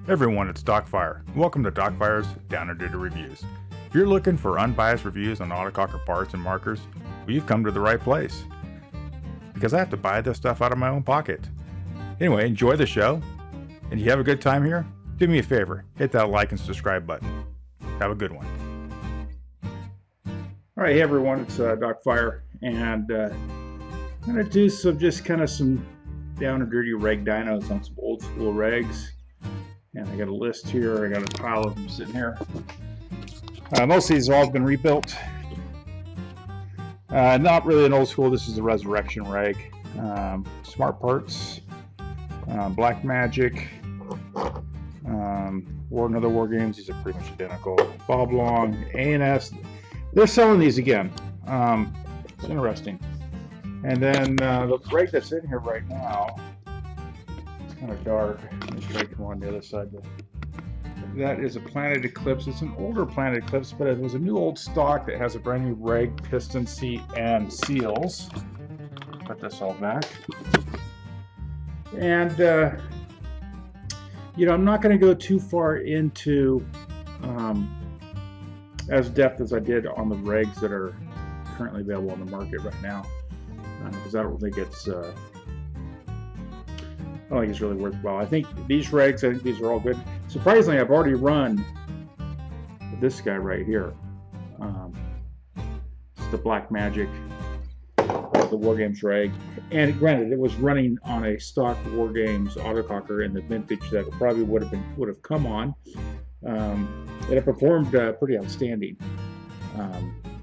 Hey everyone, it's Docfire. Welcome to Docfire's Down and Dirty Reviews. If you're looking for unbiased reviews on autococker parts and markers, well, you've come to the right place. Because I have to buy this stuff out of my own pocket. Anyway, enjoy the show. And if you have a good time here, do me a favor, hit that like and subscribe button. Have a good one. All right, hey everyone, it's Docfire, and I'm going to do some down and dirty reg dynos on some old school regs. And I got a list here, I got a pile of them sitting here. Most of these have all been rebuilt. Not really an old school, this is a resurrection reg. Smart Parts, Black Magic, Another War Games, these are pretty much identical. Bob Long, A&S, they're selling these again. It's interesting. And then the reg that's in here right now, it's kind of dark. Let me try to come on the other side. That is a Planet Eclipse. It's an older Planet Eclipse, but it was a new old stock that has a brand new reg, piston seat, and seals. Put this all back. And, I'm not going to go too far into as depth as I did on the regs that are currently available on the market right now. Because I don't think it's really worthwhile. I think these regs, I think these are all good. Surprisingly, I've already run this guy right here. It's the Black Magic, the War Games reg. And granted, it was running on a stock War Games autococker in the vintage that it probably would have come on. It performed pretty outstanding.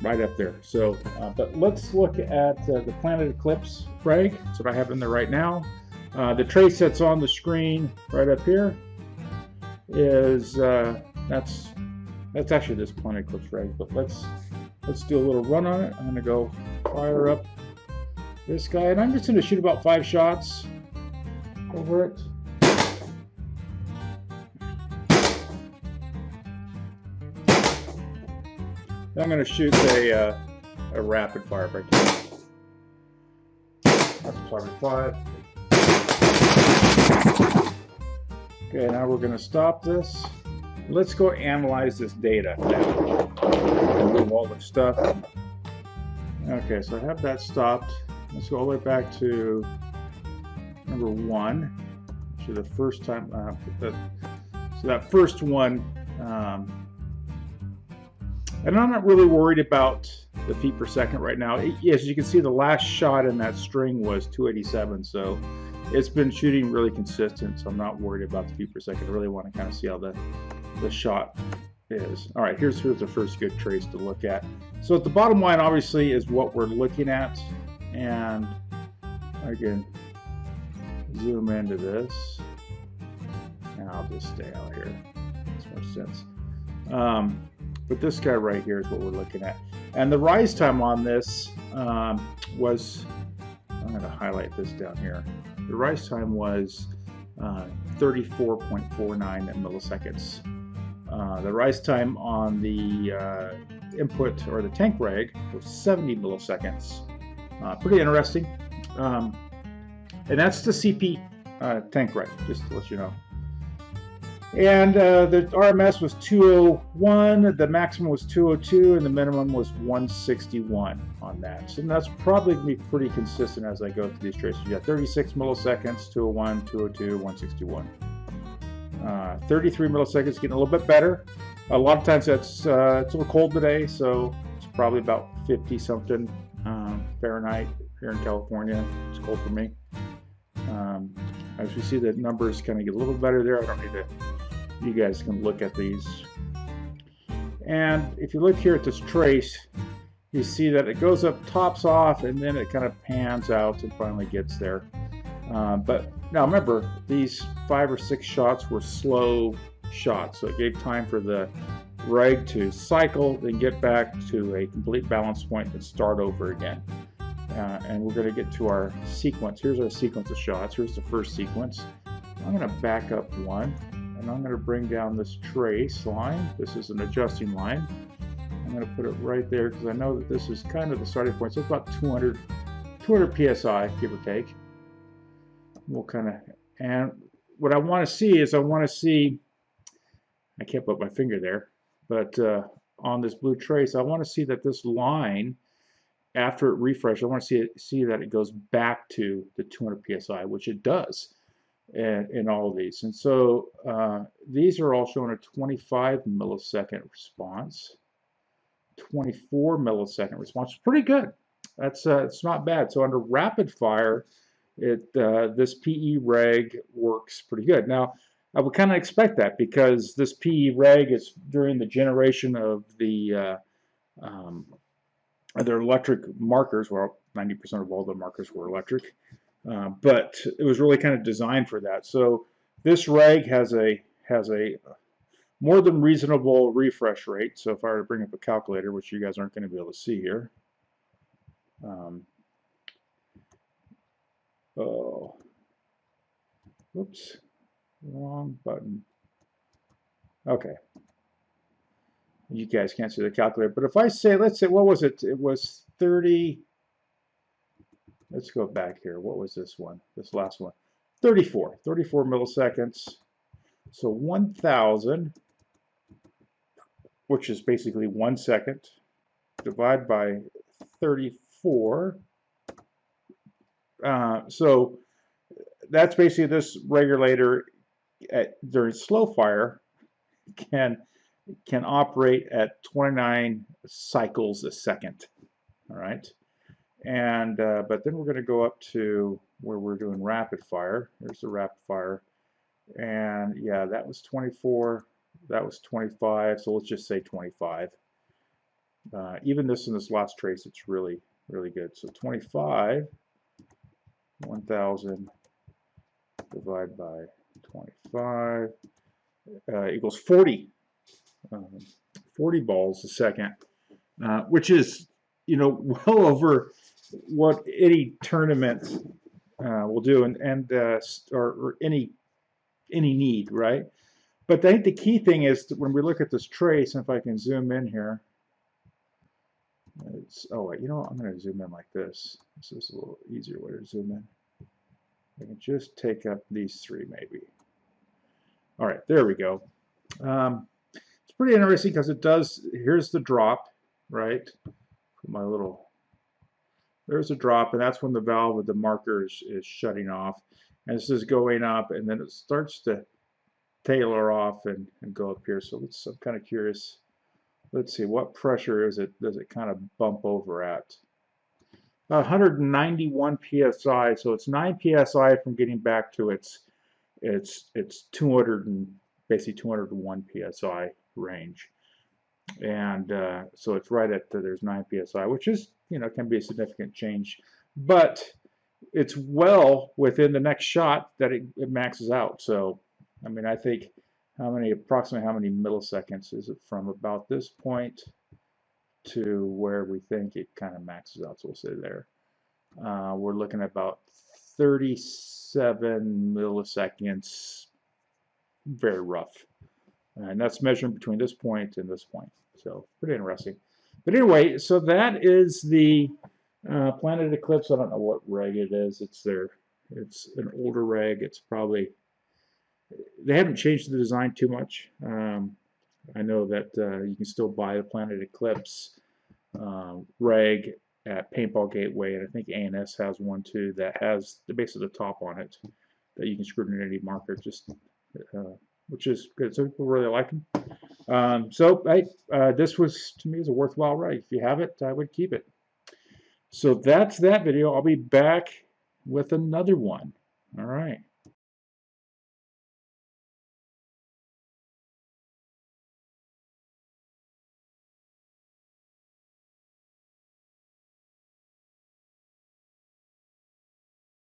Right up there. So, but let's look at the Planet Eclipse reg. That's what I have in there right now. The trace that's on the screen right up here is that's actually this Planet Eclipse reg. But let's do a little run on it. I'm gonna go fire up this guy, and I'm just gonna shoot about 5 shots over it. I'm going to shoot a rapid fire right here. That's target 5. Okay, now we're going to stop this. Let's go analyze this data now. Remove all the stuff. Okay, so I have that stopped. Let's go all the way back to number 1. So the first time, so that first one. And I'm not really worried about the feet per second right now. As you can see, the last shot in that string was 287, so it's been shooting really consistent, so I'm not worried about the feet per second. I really want to kind of see how the shot is. All right, here's the first good trace to look at. So at the bottom line, obviously, is what we're looking at, and I can zoom into this, and I'll just stay out here. Makes more sense. But this guy right here is what we're looking at. And the rise time on this was, I'm going to highlight this down here. The rise time was 34.49 milliseconds. The rise time on the input or the tank reg was 70 milliseconds. Pretty interesting. And that's the CP tank reg, just to let you know. And the RMS was 201, the maximum was 202, and the minimum was 161 on that. So that's probably going to be pretty consistent as I go through these traces. You got 36 milliseconds, 201, 202, 161. 33 milliseconds, getting a little bit better. A lot of times it's a little cold today, so it's probably about 50 something Fahrenheit here in California. It's cold for me. As we see, the numbers kind of get a little better there. I don't need to. You guys can look at these. And if you look here at this trace, you see that it goes up, tops off, and then it kind of pans out and finally gets there. But now remember, these 5 or 6 shots were slow shots, so it gave time for the reg to cycle, then get back to a complete balance point and start over again. And we're going to get to our sequence. Here's our sequence of shots. Here's the first sequence. I'm going to back up 1, and I'm going to bring down this trace line. This is an adjusting line. I'm going to put it right there because I know that this is kind of the starting point. So it's about 200 psi, give or take. We'll kind of, and what I want to see is I want to see I can't put my finger there, but on this blue trace, I want to see that this line, after it refreshes, I want to see that it goes back to the 200 psi, which it does in all of these. And so these are all showing a 25 millisecond response, 24 millisecond response. Pretty good. That's it's not bad. So under rapid fire, this PE reg works pretty good. Now, I would kind of expect that because this PE reg is during the generation of their electric markers. Well, 90% of all the markers were electric, but it was really kind of designed for that. So this reg has a more than reasonable refresh rate. So if I were to bring up a calculator, which you guys aren't going to be able to see here. Oh, whoops, wrong button. Okay, you guys can't see the calculator, but if I say, let's say, what was it? It was 30. Let's go back here. What was this one? This last one. 34 milliseconds. So 1,000, which is basically 1 second, divide by 34. So that's basically this regulator during slow fire can operate at 29 cycles a second. All right, and but then we're going to go up to where we're doing rapid fire. There's the rapid fire, and yeah, that was 24. That was 25. So let's just say 25. Even this in this last trace, it's really good. So 25. 1,000 divided by 25 equals 40. 40 balls a second, which is, well over what any tournament will do, or any need, right? But I think the key thing is that when we look at this trace, and if I can zoom in here, oh wait, I'm going to zoom in like this. This is a little easier way to zoom in. I can just take up these three maybe. All right, there we go. It's pretty interesting because it does, here's the drop, right? There's a drop, and that's when the valve with the marker is shutting off. And this is going up, and then it starts to tailor off and go up here. So I'm kind of curious. Let's see, what pressure does it kind of bump over at? 191 psi, so it's 9 psi from getting back to its 200 and basically 201 psi range, and so it's right at there's 9 psi, which is can be a significant change, but it's well within the next shot that it maxes out. So I mean, I think approximately how many milliseconds is it from about this point to where we think it kind of maxes out? So we'll say there. We're looking at about 37 milliseconds, very rough. And that's measuring between this point and this point. So pretty interesting. But anyway, so that is the Planet Eclipse. I don't know what reg it is. It's an older reg. It's probably, they haven't changed the design too much. I know that you can still buy the Planet Eclipse reg at Paintball Gateway, and I think A&S has one too that has the base of the top on it that you can screw in any marker, which is good. So people really like them. So this was, to me, is a worthwhile reg. If you have it, I would keep it. So that's that video. I'll be back with another one. All right.